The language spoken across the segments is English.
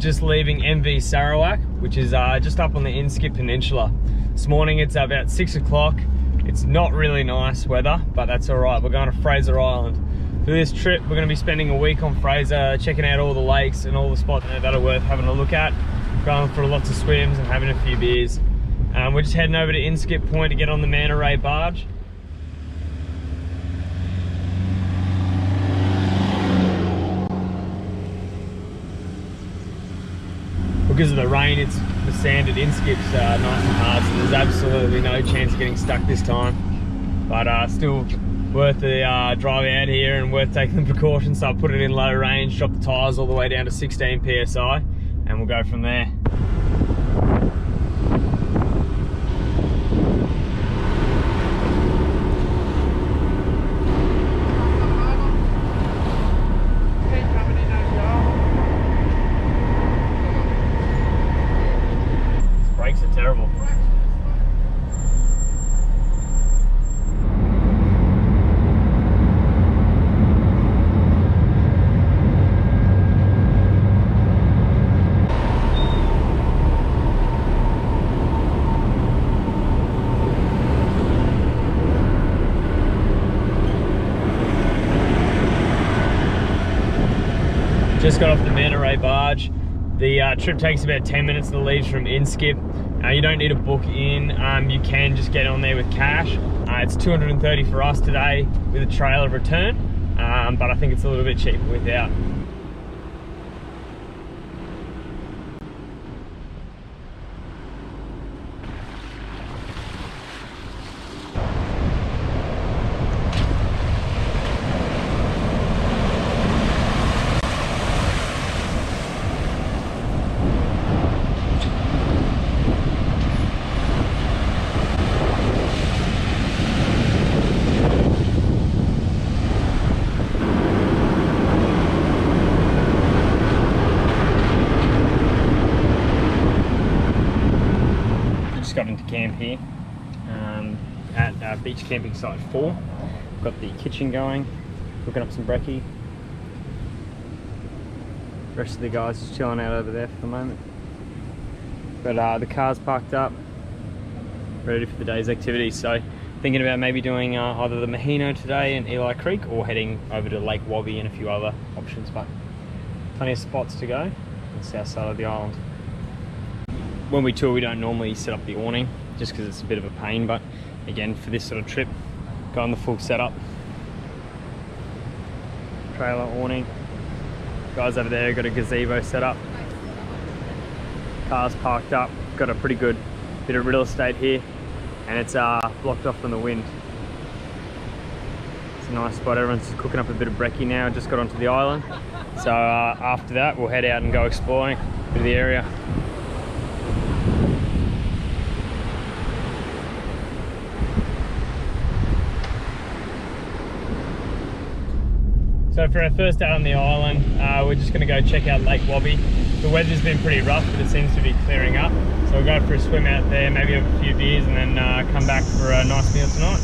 just leaving MV Sarawak, which is just up on the Inskip Peninsula. This morning it's about 6 o'clock. It's not really nice weather, but that's all right. We're going to Fraser Island. For this trip, we're going to be spending a week on Fraser, checking out all the lakes and all the spots that are worth having a look at, going for lots of swims and having a few beers. We're just heading over to Inskip Point to get on the MANTA barge. Because of the rain, the sand at Inskip's nice and hard, so there's absolutely no chance of getting stuck this time. But still worth the drive out here and worth taking the precautions. So I put it in low range, drop the tyres all the way down to 16 PSI, and we'll go from there. Brakes are terrible. Just got off the MANTA barge. The trip takes about 10 minutes to leave from Inskip. You don't need to book in, you can just get on there with cash. It's $230 for us today with a trailer return, but I think it's a little bit cheaper without. Got into camp here at beach camping site 4. Got the kitchen going, cooking up some brekkie. The rest of the guys just chilling out over there for the moment. But the car's parked up, ready for the day's activities. So thinking about maybe doing either the Maheno today and Eli Creek, or heading over to Lake WABBY and a few other options. But plenty of spots to go on the south side of the island. When we tour, we don't normally set up the awning just because it's a bit of a pain, but again, for this sort of trip, go on the full setup. Trailer, awning. Guys over there got a gazebo set up. Car's parked up. Got a pretty good bit of real estate here, and it's blocked off from the wind. It's a nice spot. Everyone's cooking up a bit of brekkie now. Just got onto the island, so after that we'll head out and go exploring a bit of the area. So for our first day on the island, we're just going to go check out Lake WABBY. The weather's been pretty rough, but it seems to be clearing up. So we'll go for a swim out there, maybe have a few beers, and then come back for a nice meal tonight.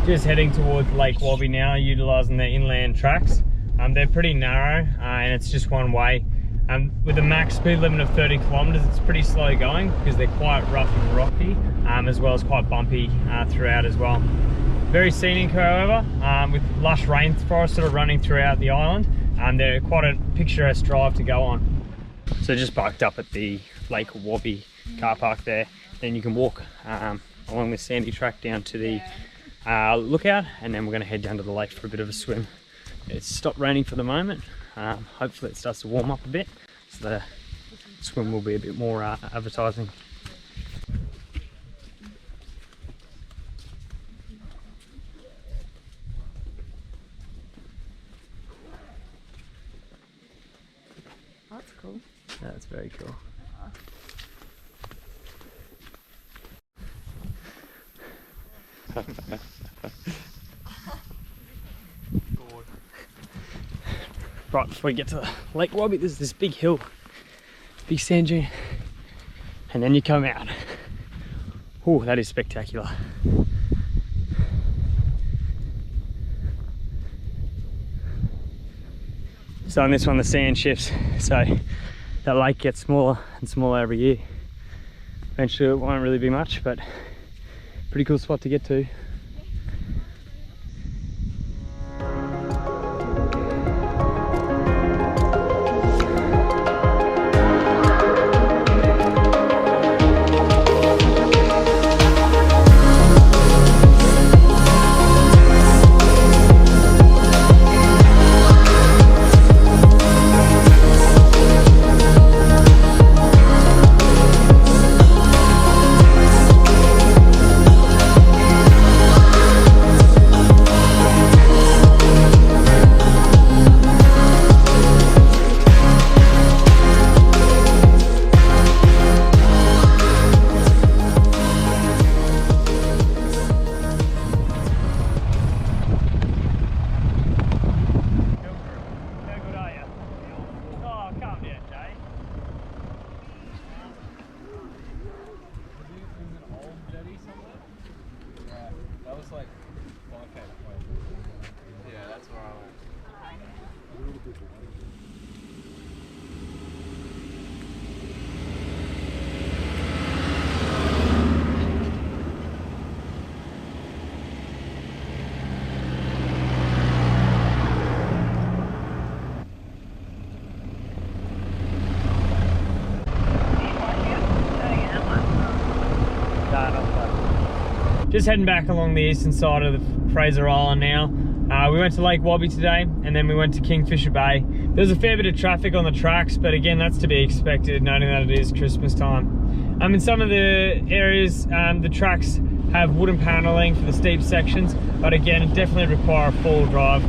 Just heading towards Lake Wabby now, utilising the inland tracks. They're pretty narrow and it's just one way. With a max speed limit of 30 kilometres, it's pretty slow going because they're quite rough and rocky, as well as quite bumpy throughout as well. Very scenic, however, with lush rainforest sort of running throughout the island. They're quite a picturesque drive to go on. So just parked up at the Lake Wabby car park there. Then you can walk along this sandy track down to the lookout, and then we're going to head down to the lake for a bit of a swim. It's stopped raining for the moment. Hopefully it starts to warm up a bit, so the swim will be a bit more advertising. That's cool. That's very cool. Right before we get to Lake Wabby, there's this big hill, big sand dune, and then you come out. Oh, that is spectacular. So on this one the sand shifts, so that lake gets smaller and smaller every year. Eventually it won't really be much, but pretty cool spot to get to. Just heading back along the eastern side of the Fraser Island now. We went to Lake Wabby today, and then we went to Kingfisher Bay. There's a fair bit of traffic on the tracks, but again, that's to be expected, noting that it is Christmas time. In some of the areas, the tracks have wooden paneling for the steep sections, but again, it definitely require a four-wheel drive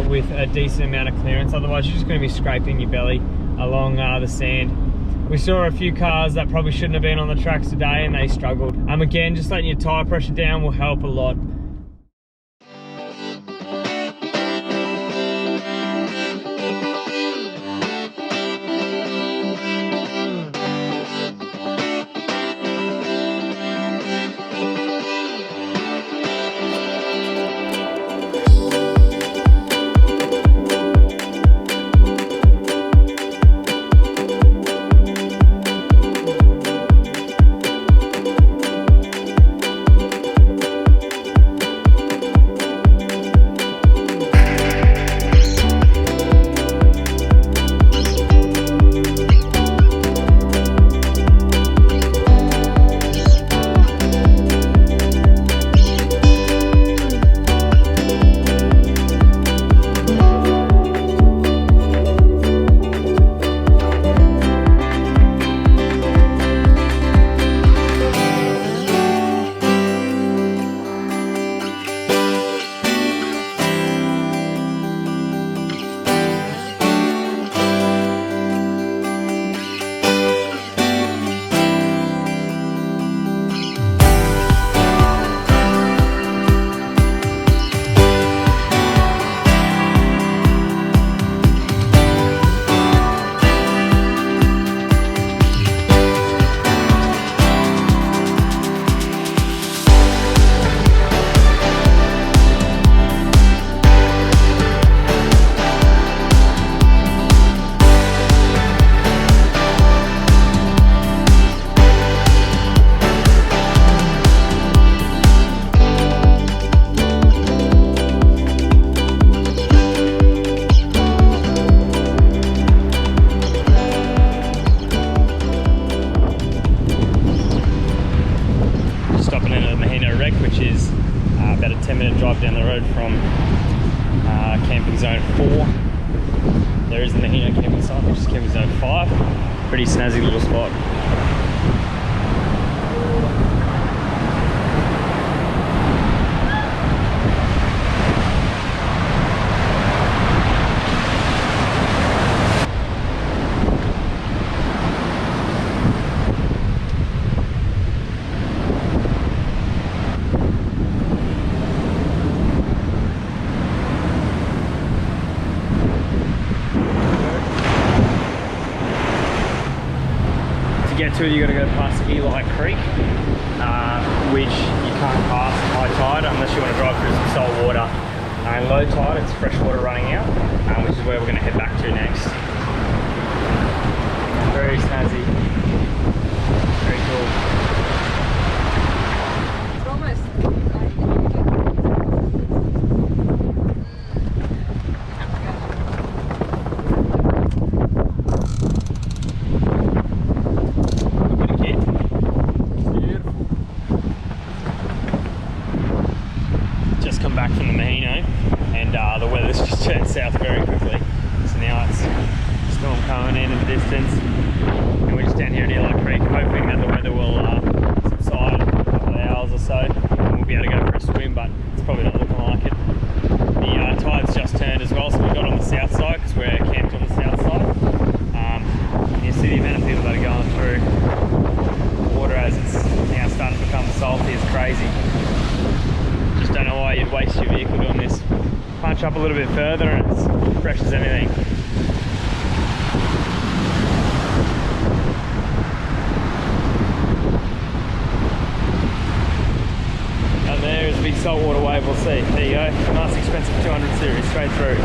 with a decent amount of clearance. Otherwise, you're just going to be scraping your belly along the sand. We saw a few cars that probably shouldn't have been on the tracks today, and they struggled. Again, just letting your tyre pressure down will help a lot. there is the Maheno camping site, which is camping zone 5. Pretty snazzy little spot. You got to go past Eli Creek, which you can't pass at high tide unless you want to drive through some salt water. And low tide, it's fresh water running out, which is where we're going to head back to next. Very snazzy, very cool. It's almost back from the Maheno, and the weather's just turned south very quickly. So now it's storm coming in the distance, and we're just down here at Eli Creek, hoping that the weather will subside in a couple of hours or so, and we'll be able to go for a swim, but it's probably not looking like it. The tide's just turned as well, so we got on the south side because we're camped on the south side. You see the amount of people that are going through the water as it's now starting to become salty. It's crazy. Don't know why you'd waste your vehicle doing this. Punch up a little bit further and it's fresh as anything. And there is a big saltwater wave, we'll see. There you go, nice expensive 200 series straight through.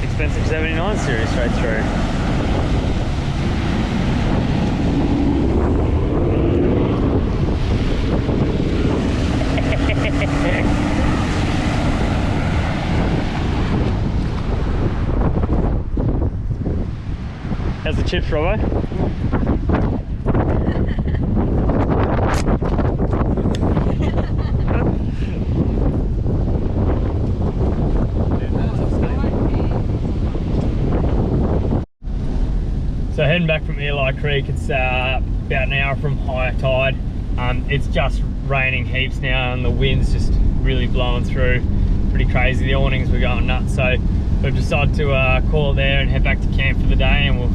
Expensive 79 series straight through. How's the chips, Robbo? So heading back from Eli Creek, it's about an hour from high tide. It's just raining heaps now and the wind's just really blowing through. Pretty crazy, the awnings were going nuts. So we've decided to call it there and head back to camp for the day, and we'll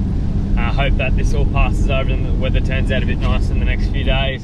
hope that this all passes over and the weather turns out a bit nicer in the next few days.